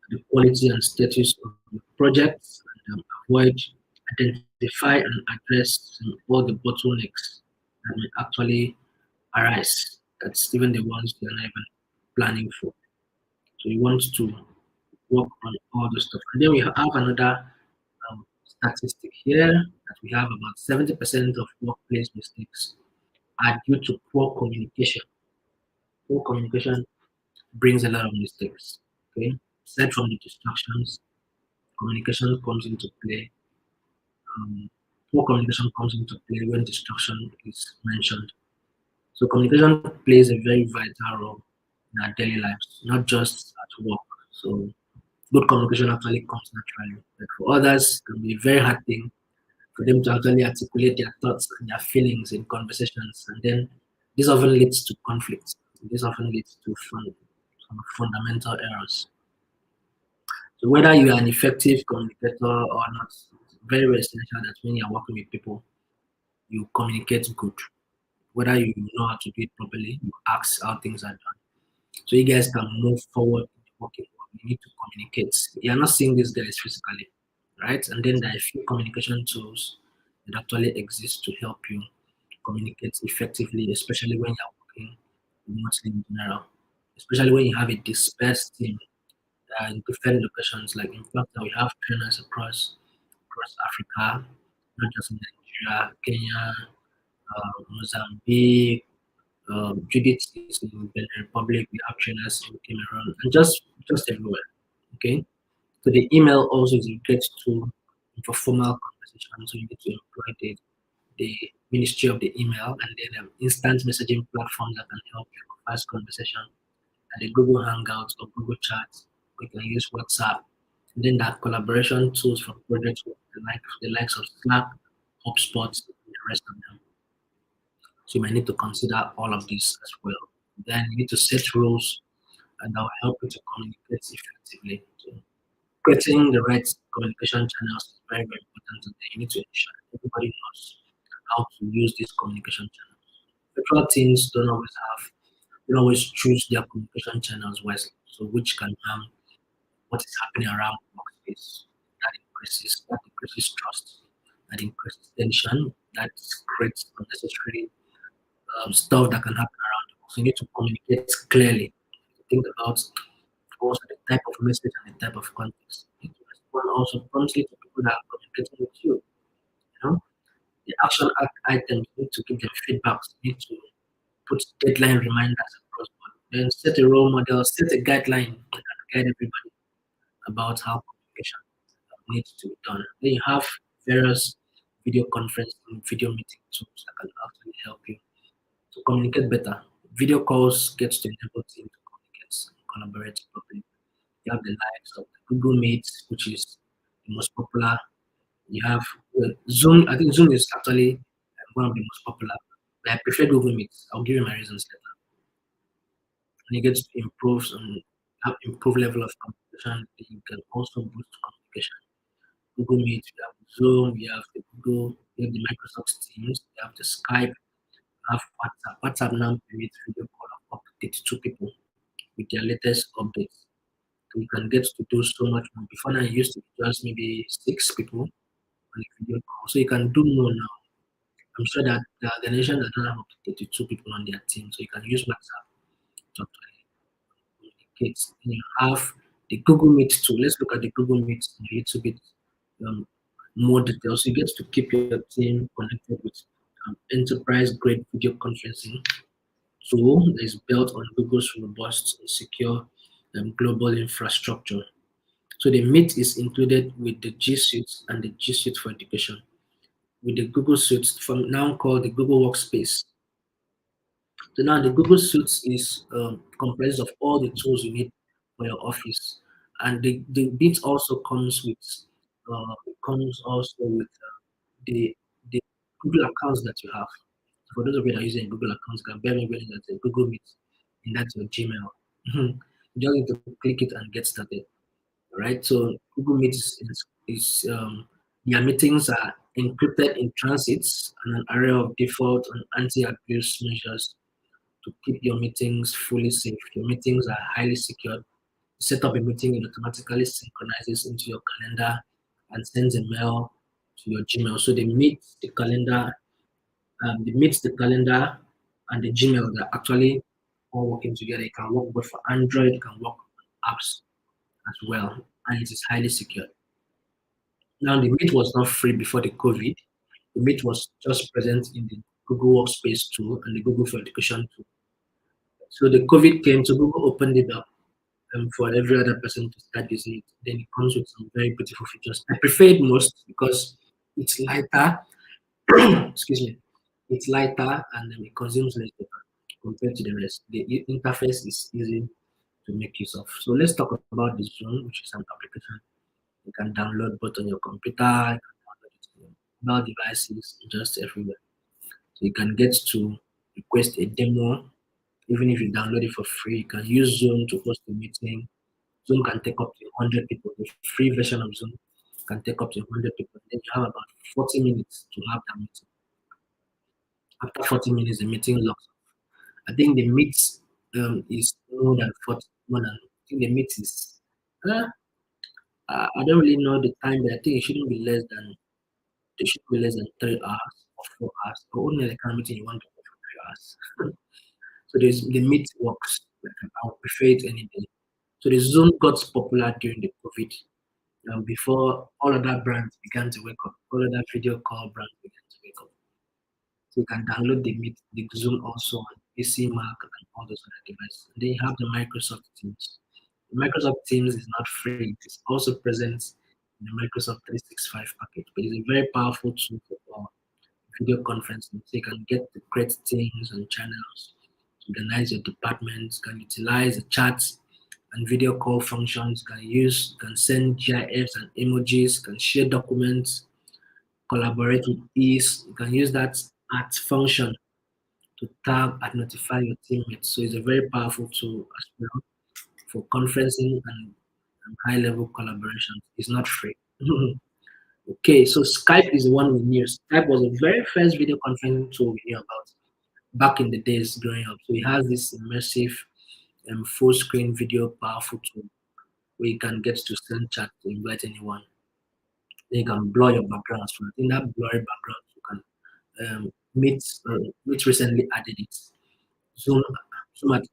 the quality and status of the projects and avoid, identify and address all the bottlenecks that may actually arise. That's even the ones you're not even planning for. So you want to work on all the stuff. And then we have another statistic here that we have about 70% of workplace mistakes are due to poor communication. Poor communication brings a lot of mistakes. Okay, aside from the distractions, communication comes into play. Poor communication comes into play when distraction is mentioned. So communication plays a very vital role in our daily lives, not just at work. So good communication actually comes naturally. But for others, it can be a very hard thing for them to actually articulate their thoughts and their feelings in conversations. And then this often leads to conflict. This often leads to some fundamental errors. So whether you are an effective communicator or not, it's very, very essential that when you're working with people, you communicate good. Whether you know how to do it properly, you ask how things are done. So you guys can move forward in the working world. You need to communicate. You're not seeing these guys physically, right? And then there are a few communication tools that actually exist to help you communicate effectively, especially when you're working remotely in general. Especially when you have a dispersed team in different locations. Like in fact, we have trainers across Africa, not just in Nigeria, Kenya, Mozambique, Judith is in Benin Republic. We have trainers in Cameroon, and just everywhere. Okay. So the email also is a great tool for formal conversation. So you need to employ the ministry of the email and then instant messaging platforms that can help you with fast conversation, and the Google Hangouts or Google Chats. We can use WhatsApp. And then that collaboration tools for projects with the likes of Slack, HubSpot, and the rest of them. So you might need to consider all of these as well. Then you need to set rules and that will help you to communicate effectively. So creating the right communication channels is very, very important today. You need to ensure that everybody knows how to use these communication channels. Virtual teams don't always choose their communication channels wisely, so which can harm what is happening around the workspace. That increases trust, that increases tension, that creates unnecessary stuff that can happen around the work. So you need to communicate clearly. Think about also the type of message and the type of context. You need to respond also promptly to people that are communicating with you. You know, the items need to give them feedbacks. You need to put deadline reminders across board. Then set a role model, set a guideline that can guide everybody about how communication needs to be done. Then you have various video conferencing, video meeting tools that can actually help you to communicate better. Video calls gets to enable team to communicate and collaborate properly. You have the likes of the Google Meet, which is the most popular. You have Zoom. I think Zoom is actually one of the most popular. But I prefer Google Meet. I'll give you my reasons later. And you get to improve and have improved level of communication. You can also boost communication. Google Meet, you have Zoom, you have the Google, you have the Microsoft Teams, you have the Skype, you have WhatsApp. WhatsApp now permits video call of up to 32 people with their latest updates. So you can get to do so much more. Before now, it used to be just maybe 6 people on a video call. So you can do more now. I'm sure that there are organizations that don't have up to 32 people on their team. So you can use WhatsApp to actually communicate. And you have the Google Meet too. Let's look at the Google Meet in a little bit um, more details. So you get to keep your team connected with enterprise grade video conferencing tool that is built on Google's robust and secure global infrastructure. So the Meet is included with the G Suite and the G Suite for Education, with the Google Suite from now called the Google Workspace. So now the Google Suite is comprised of all the tools you need for your office, and the Meet also comes also with the the Google accounts that you have. For those of you that are using Google accounts, you can bear me willing that a Google Meet, and that's your Gmail. You just need to click it and get started. Right? So Google Meet is their meetings are encrypted in transits and an array of default and anti-abuse measures to keep your meetings fully safe. Your meetings are highly secured. You set up a meeting, it automatically synchronizes into your calendar and sends a mail to your Gmail. So the calendar and the Gmail, they're actually all working together. It can work both for Android, it can work on apps as well, and it is highly secure. Now, the Meet was not free before the COVID. The Meet was just present in the Google Workspace tool and the Google for Education tool. So the COVID came, so Google opened it up for every other person to start using it. Then it comes with some very beautiful features. I prefer it most because it's lighter. Excuse me. It's lighter and it consumes less data compared to the rest. The interface is easy to make use of. So let's talk about the Zoom, which is an application you can download both on your computer, you can download it on your mobile devices, just everywhere. So you can get to request a demo, even if you download it for free. You can use Zoom to host a meeting. Zoom can take up to 100 people. The free version of Zoom can take up to 100 people. Then you have about 40 minutes to have that meeting. After 40 minutes, the meeting locks. I think the meet is more than 40, more than, I think the meet is, uh, I don't really know the time, but I think it should be less than 3 hours or 4 hours. But only the kind of meeting you want to go for 3 hours. So the meet works. Like, I would prefer it any day. So the Zoom got popular during the COVID. Before all other brands began to wake up, all other video call brands began to wake up. So you can download the Zoom also on PC, Mac, and all those other devices. And then you have the Microsoft Teams. Microsoft Teams is not free. It is also present in the Microsoft 365 package, but it's a very powerful tool for video conferencing. So you can get the great teams and channels, organize your departments, can utilize the chats and video call functions, can send GIFs and emojis, can share documents, collaborate with ease. You can use that at function to tag and notify your teammates. So it's a very powerful tool as well for conferencing and high level collaboration. It's not free. Okay, so Skype is the one we knew. Skype was the very first video conferencing tool we knew about back in the days growing up. So it has this immersive full screen video powerful tool where you can get to send chat to invite anyone. Then you can blur your background as well. In that blurry background, you can Meet recently added it. Zoom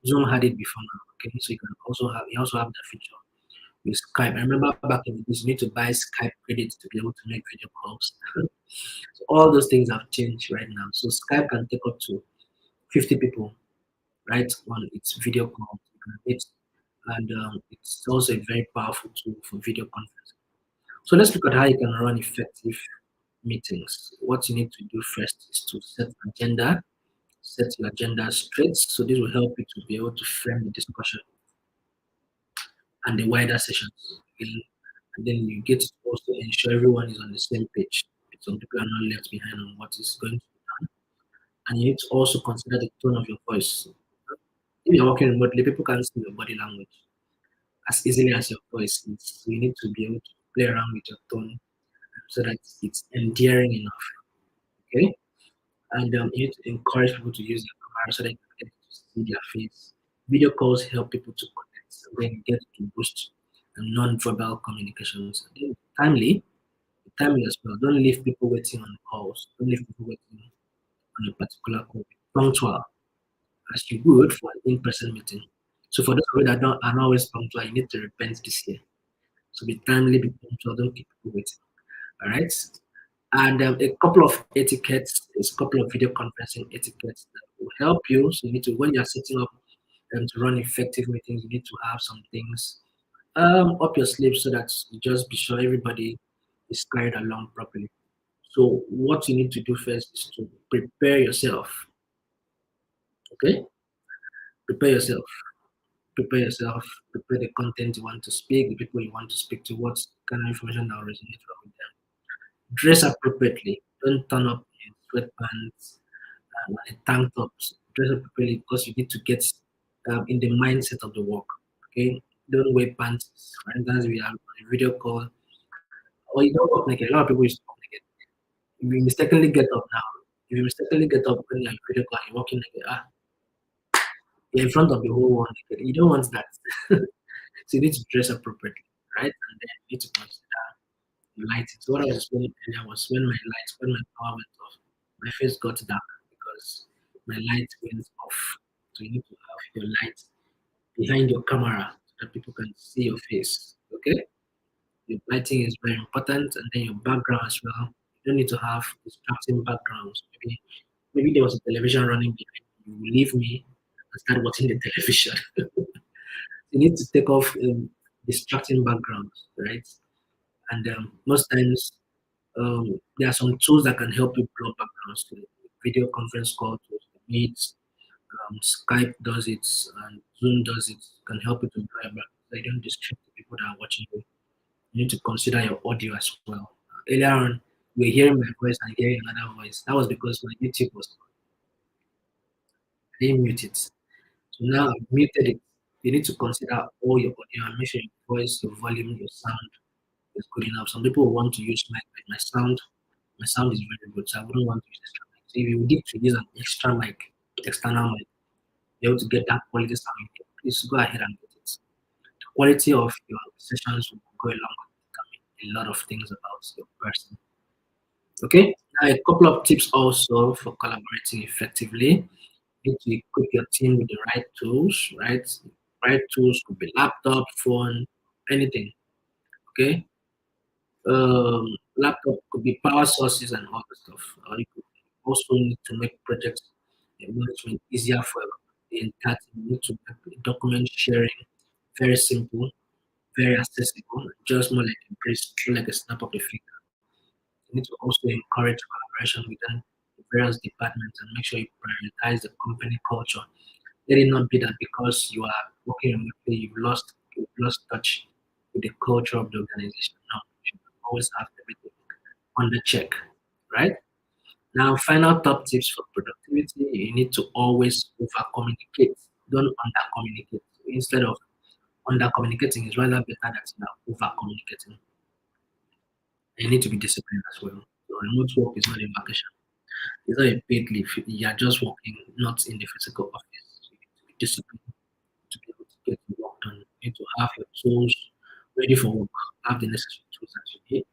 Zoom had it before now. Okay, so you also have that feature with Skype. I remember back in the days you need to buy Skype credits to be able to make video calls. So all those things have changed right now. So Skype can take up to 50 people right on its video call. You can meet, and it's also a very powerful tool for video conference. So let's look at how you can run effective meetings. What you need to do first is to set your agenda straight. So this will help you to be able to frame the discussion and the wider sessions. Okay? And then you get to also ensure everyone is on the same page. Some people are not left behind on what is going to be done. And you need to also consider the tone of your voice. If you're working remotely, people can't see your body language as easily as your voice is. So you need to be able to play around with your tone so that it's endearing enough. Okay? And you need to encourage people to use their camera so they can get to see their face. Video calls help people to connect and then get to boost non-verbal communications. And then timely as well. Don't leave people waiting on calls. Don't leave people waiting on a particular call. Be punctual as you would for an in-person meeting. So for those of you that don't are not always punctual, you need to repent this year. So be timely, be punctual. Don't keep people waiting. All right. And a couple of etiquettes, there's a couple of video conferencing etiquettes that will help you. So you need to, when you're setting up to run effective meetings, you need to have some things up your sleeve so that you just be sure everybody is carried along properly. So what you need to do first is to prepare yourself. Okay, prepare yourself. Prepare yourself. Prepare the content you want to speak, the people you want to speak to, what kind of information that will resonate well with them. Dress appropriately. Don't turn up in sweatpants and tank tops. Dress appropriately because you need to get in the mindset of the work. Okay, don't wear pants. For instance, we have a video call, or you don't walk naked. A lot of people used to walk naked. If you mistakenly get up now, if you mistakenly get up when you're in video call and you're walking naked, you're in front of the whole world naked. You don't want that. So you need to dress appropriately, right? And then you need to consider lighting. So what I was explaining earlier was when my power went off, my face got dark because my light went off. So you need to have your light behind your camera so that people can see your face. Okay? Your lighting is very important, and then your background as well. You don't need to have distracting backgrounds. Maybe there was a television running behind you. You will leave me and start watching the television. You need to take off distracting backgrounds, right? And most times there are some tools that can help you block backgrounds. To video conference call tools, Meet, Skype does it, and Zoom does it. Can help you to blur back so you don't distract the people that are watching you. You need to consider your audio as well. Earlier on, you were hearing my voice and hearing another voice. That was because my YouTube was I didn't mute it. So now I've muted it. You need to consider all your audio and make sure your voice, your volume, your sound is good enough. Some people want to use my sound is very good, so I wouldn't want to use extra mic. So if you need to use an extra mic, external mic, be able to get that quality sound, please go ahead and get it. The quality of your sessions will go along with determine a lot of things about your person. Okay, now a couple of tips also for collaborating effectively. You need to equip your team with the right tools, right? Right tools could be laptop, phone, anything. Okay, laptop could be power sources and all the stuff. You could also need to make projects management easier for the entire team. You need to make document sharing very simple, very accessible, just more like a breeze, more like a snap of the finger. You need to also encourage collaboration within the various departments and make sure you prioritize the company culture. Let it not be that because you are working remotely, you've lost touch with the culture of the organization. No, you should always have everything under check, right? Now, final top tips for productivity: you need to always over communicate. Don't under communicate. Instead of under communicating, it's rather better that you are over communicating. You need to be disciplined as well. So remote work is not a vacation. It's not a paid leave. You are just working, not in the physical office. You need to be disciplined to be able to get the work done. You need to have your tools ready for work. Have the necessary tools that you need.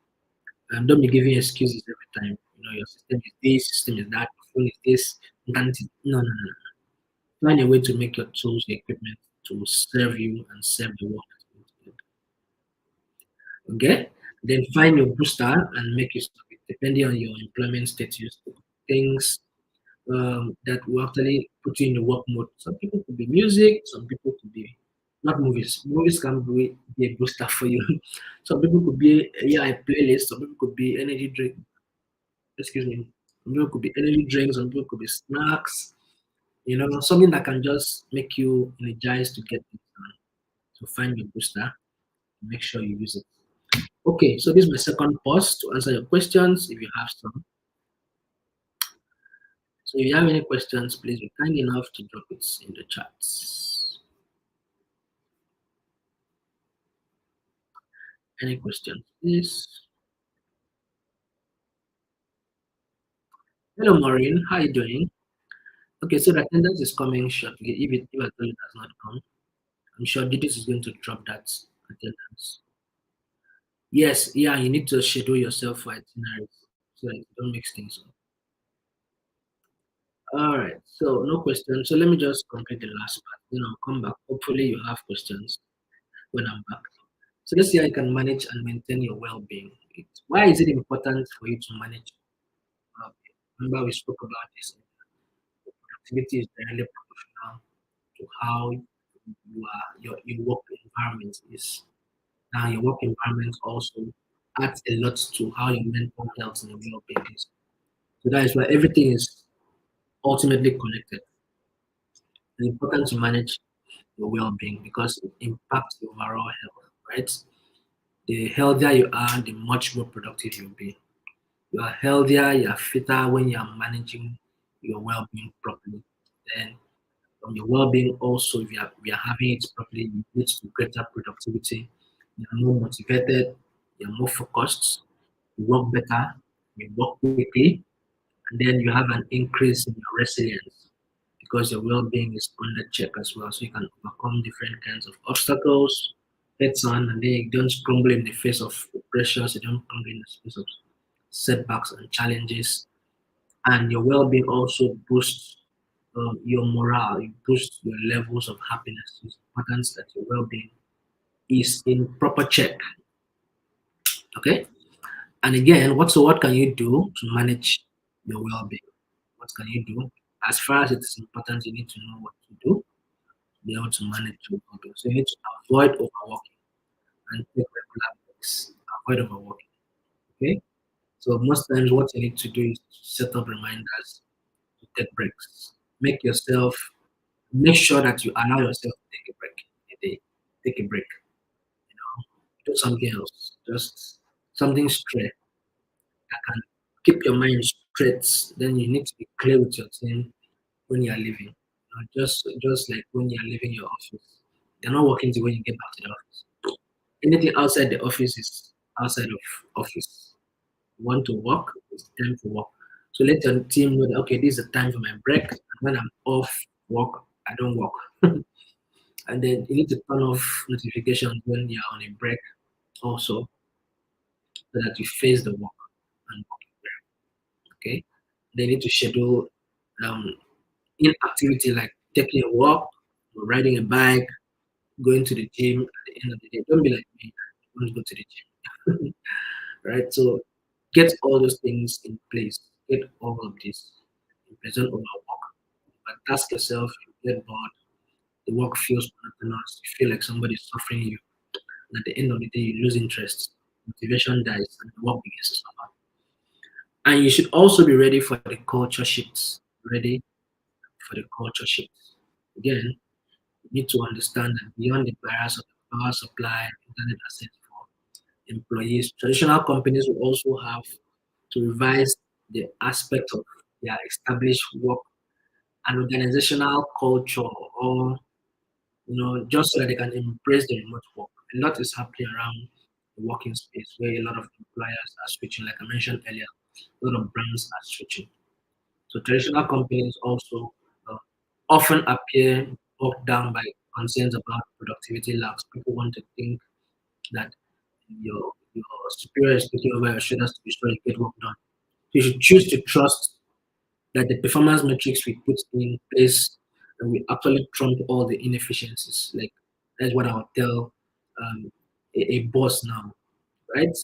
And don't be giving excuses every time. Your system is this, system is that, your phone is this, internet is no, no, no. Find a way to make your tools, your equipment to serve you and serve the work that you need to do. Okay? Then find your booster and make use of it, depending on your employment status. Things that will actually put you in the work mode. Some people could be music, some people could be not movies. Movies can be a booster for you. Some people could be yeah, a playlist, some people could be energy drink. Excuse me. Some people could be energy drinks, some people could be snacks, something that can just make you energized to get things done. So find your booster, make sure you use it. Okay, so this is my second pause to answer your questions if you have some. So if you have any questions, please be kind enough to drop it in the chats. Any questions, please? Hello, Maureen. How are you doing? Okay, so the attendance is coming shortly. If at all it has not come, I'm sure Didis is going to drop that attendance. Yes, yeah, you need to schedule yourself for itineraries so that you don't mix things up. All right, so no questions. So let me just complete the last part. Then I'll come back. Hopefully, you have questions when I'm back. So let's see how you can manage and maintain your well-being. Why is it important for you to manage well-being? Remember, we spoke about this. Productivity is directly proportional to how your work environment is. Now, your work environment also adds a lot to how your mental health and your well-being is. So that is why everything is ultimately connected. It's important to manage your well-being because it impacts your overall health, right? The healthier you are, the much more productive you'll be. You are healthier, you are fitter when you are managing your well-being properly. Then from your well-being also, if you are having it properly, it leads to greater productivity. You are more motivated, you are more focused, you work better, you work quickly, and then you have an increase in your resilience because your well-being is under check as well. So you can overcome different kinds of obstacles heads on, and then you don't crumble in the face of pressures, you don't crumble in the face of setbacks and challenges. And your well-being also boosts your morale, it boosts your levels of happiness. It's important that your well-being is in proper check. Okay. And again, what can you do to manage your well-being? What can you do? As far as it is important, you need to know what to do to be able to manage your well-being. So you need to avoid overworking and take regular breaks. Avoid overworking. Okay. So most times, what you need to do is to set up reminders to take breaks. Make sure that you allow yourself to take a break a day. Take a break. Do something else. Just something straight that can keep your mind straight. Then you need to be clear with your team when you are leaving. Just like when you are leaving your office. You're not working till when you get back to the office. Anything outside the office is outside of office. You want to work, it's time for work. So let your team know that okay, this is the time for my break. And when I'm off work, I don't work. And then you need to turn off notifications when you're on a break also so that you face the work and work. Okay. They need to schedule um inactivity like taking a walk, riding a bike, going to the gym at the end of the day. Don't be like me. Don't go to the gym. Right? So get all those things in place. Get all of this in place. Don't overwork. But ask yourself, you get bored, the work feels monotonous, you feel like somebody is suffering you, and at the end of the day, you lose interest, motivation dies, and the work begins to suffer. And you should also be ready for the culture shifts. Ready for the culture shifts. Again, you need to understand that beyond the barriers of the power supply and internet access for employees, traditional companies will also have to revise the aspect of their established work and organizational culture, or just so that they can embrace the remote work. A lot is happening around the working space where a lot of employers are switching, like I mentioned earlier, a lot of brands are switching. So traditional companies also uh, often appear bogged down by concerns about productivity lags. People want to think that your superior is looking over your shoulders to be sure you get work done. You should choose to trust that the performance metrics we put in place will actually trump all the inefficiencies. Like that's what I'll tell a boss now, right?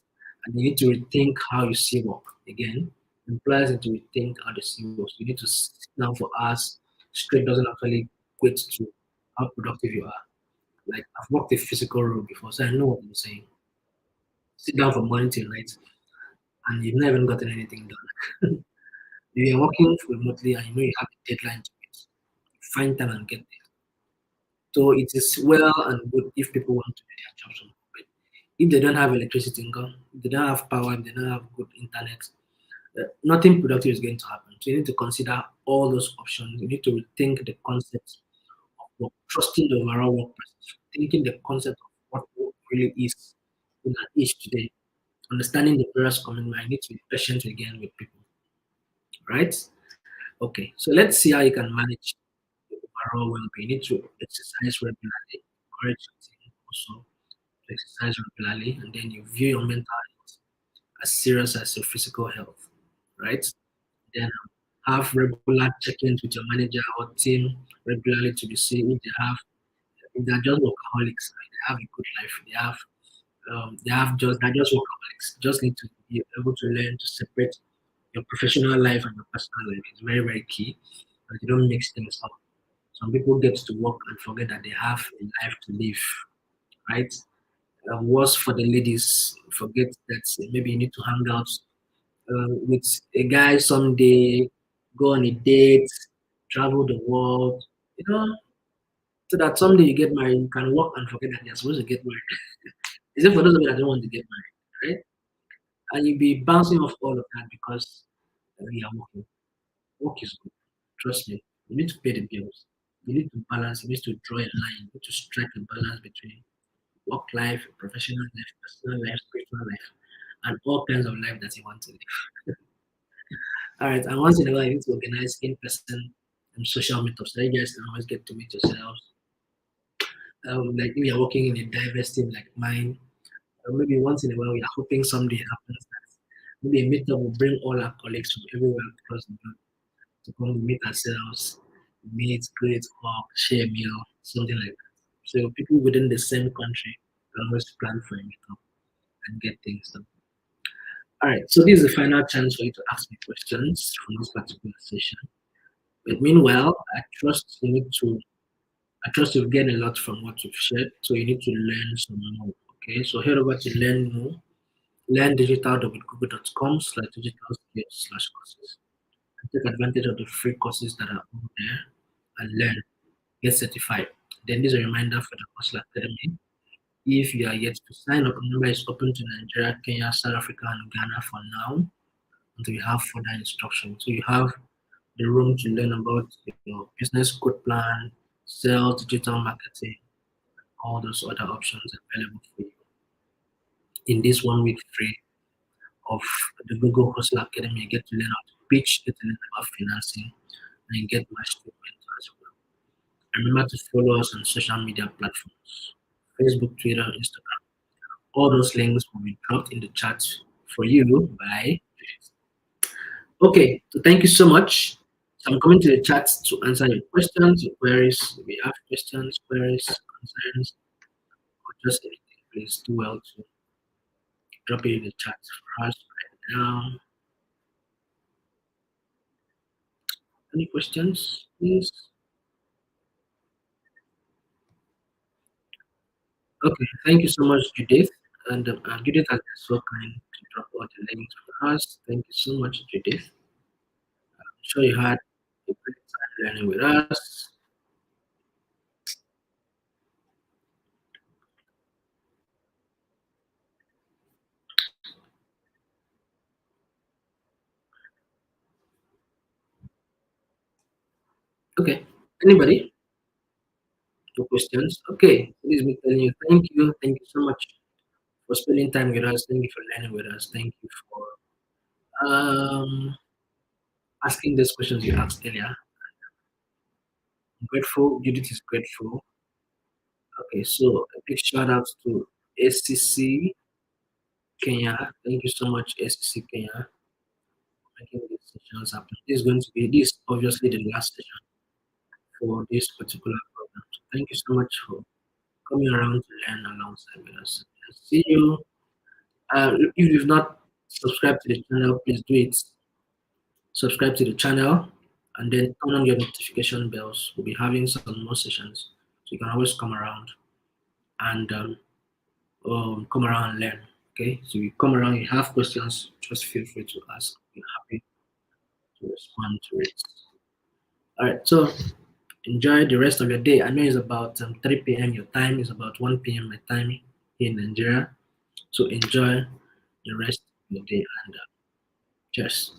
And you need to rethink how you see work. Again, employers need to rethink how they see work. You need to sit down for hours straight doesn't actually equate to how productive you are. Like I've worked a physical role before, so I know what I'm saying. Sit down from morning till night and you've not even gotten anything done. You're working remotely and you know you have a deadline to meet. Find time and get there. So it is well and good if people want to do their jobs from home. But if they don't have electricity income, if they don't have power, if they don't have good internet, nothing productive is going to happen. So you need to consider all those options. You need to rethink the concept of work, trusting the overall work process, thinking the concept of what work really is in an age today, understanding the various commitment. I need to be patient again with people, right? Okay, so let's see how you can manage the overall well-being. You need to exercise regularly, encourage your team also to exercise regularly, and then you view your mental health as serious as your physical health, right? Then have regular check-ins with your manager or team regularly to be seen if they're just workaholics, right? They have a good life. They're just workaholics. Just need to be able to learn to separate your professional life and your personal life. It's very, very key. But you don't mix things up. Some people get to work and forget that they have a life to live, right? Worse for the ladies, forget that maybe you need to hang out with a guy someday, go on a date, travel the world, you know, so that someday you get married, you can work and forget that you're supposed to get married. Is it for those of you that don't want to get married, right? And you'll be bouncing off all of that because you're working. Work is good. Trust me. You need to pay the bills. You need to balance. You need to draw a line. You need to strike a balance between work life, professional life, personal life, spiritual life, and all kinds of life that you want to live. All right. And once in a while, you need to organize in-person social meetups so you guys can always get to meet yourselves. Like if you're working in a diverse team like mine, maybe once in a while, we are hoping someday it happens that maybe a meetup will bring all our colleagues from everywhere across the world to come meet ourselves, meet, create, talk, share a meal, something like that. So people within the same country can always plan for a meetup and get things done. All right, so this is the final chance for you to ask me questions from this particular session. But meanwhile, I trust you've gained a lot from what you've shared, so you need to learn some more. Okay, so head over to learn more, learndigital.google.com/digital skills/courses. Take advantage of the free courses that are out there and learn, get certified. Then there's a reminder for the Hustle Academy. If you are yet to sign up, remember it's open to Nigeria, Kenya, South Africa, and Ghana for now until you have further instruction. So you have the room to learn about your business code plan, sales, digital marketing, all those other options available for you in this 1 week free of the Google Hustle Academy. You get to learn how to pitch, get to learn about financing, and you get matched with mentors as well. Remember to follow us on social media platforms Facebook, Twitter, Instagram. All those links will be dropped in the chat for you by. Okay, so thank you so much. So I'm coming to the chat to answer your questions, your queries. If you have questions, queries, concerns, or just anything, please do well to drop it in the chat for us right now. Any questions, please? Okay, thank you so much, Judith. And Judith has been so kind to drop all the links for us. Thank you so much, Judith. I'm sure you had a great time learning with us. Okay, anybody? No questions? Okay, please be telling you thank you. Thank you so much for spending time with us. Thank you for learning with us. Thank you for asking these questions you asked earlier. I'm grateful. Judith is grateful. Okay, so a big shout out to SCC Kenya. Thank you so much, SCC Kenya, for making these sessions happen. This is obviously the last session for this particular program. So thank you so much for coming around to learn alongside with us. And see you. If you've not subscribed to the channel, please do it. Subscribe to the channel and then turn on your notification bells. We'll be having some more sessions. So you can always come around and come around and learn. Okay, so you come around, you have questions, just feel free to ask. We're happy to respond to it. All right, so enjoy the rest of your day. I know it's about 3 p.m. your time, it's about 1 p.m. my time here in Nigeria. So enjoy the rest of your day and cheers.